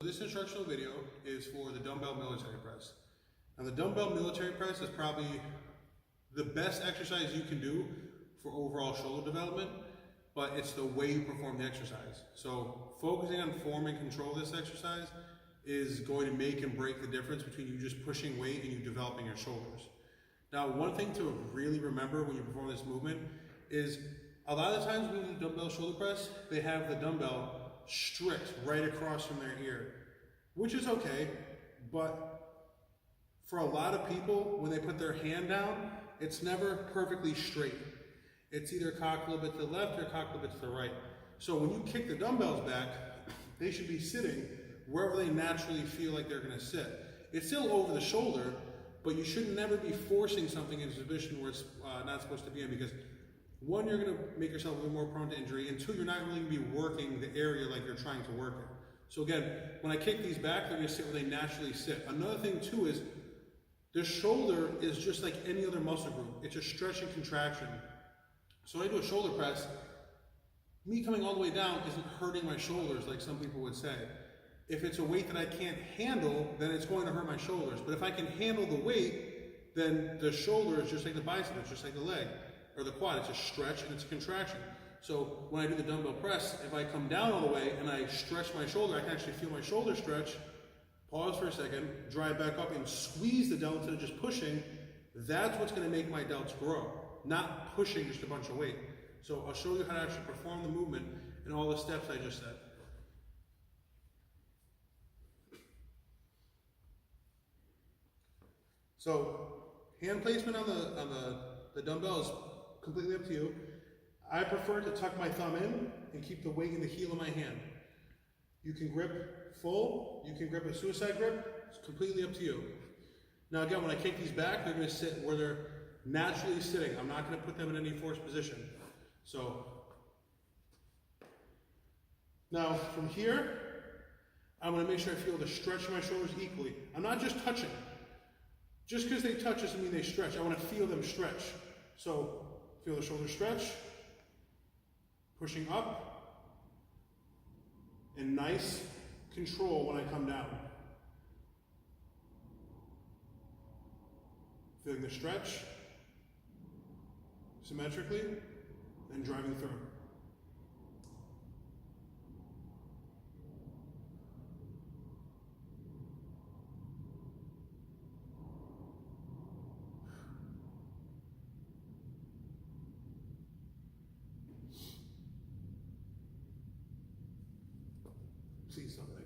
This instructional video is for the dumbbell military press. Now the dumbbell military press is probably the best exercise you can do for overall shoulder development, but it's the way you perform the exercise. So focusing on form and control of this exercise is going to make and break the difference between you just pushing weight and you developing your shoulders. Now, one thing to really remember when you perform this movement is a lot of the times when you do dumbbell shoulder press, they have the dumbbell strict right across from their ear, which is okay, but for a lot of people, when they put their hand down, it's never perfectly straight. It's either cocked a little bit to the left or cocked a little bit to the right. So when you kick the dumbbells back, they should be sitting wherever they naturally feel like they're gonna sit. It's still over the shoulder, but you should never be forcing something into a position where it's not supposed to be in, because one, you're gonna make yourself a little more prone to injury, and two, you're not really gonna be working the area like you're trying to work it. So again, when I kick these back, they're gonna sit where they naturally sit. Another thing too is, the shoulder is just like any other muscle group. It's a stretch and contraction. So when I do a shoulder press, me coming all the way down isn't hurting my shoulders like some people would say. If it's a weight that I can't handle, then it's going to hurt my shoulders. But if I can handle the weight, then the shoulder is just like the bicep, it's just like the leg, or the quad. It's a stretch and it's a contraction. So when I do the dumbbell press, if I come down all the way and I stretch my shoulder, I can actually feel my shoulder stretch, pause for a second, drive back up and squeeze the delt instead of just pushing. That's what's gonna make my delts grow, not pushing just a bunch of weight. So I'll show you how to actually perform the movement and all the steps I just said. So hand placement on the dumbbell is completely up to you. I prefer to tuck my thumb in and keep the weight in the heel of my hand. You can grip full, you can grip a suicide grip, it's completely up to you. Now again, when I kick these back, they're gonna sit where they're naturally sitting. I'm not gonna put them in any forced position. So, now from here, I'm gonna make sure I feel the stretch in my shoulders equally. I'm not just touching. Just because they touch doesn't mean they stretch. I want to feel them stretch. So, feel the shoulders stretch, pushing up, and nice control when I come down. Feeling the stretch, symmetrically, and driving through. See something.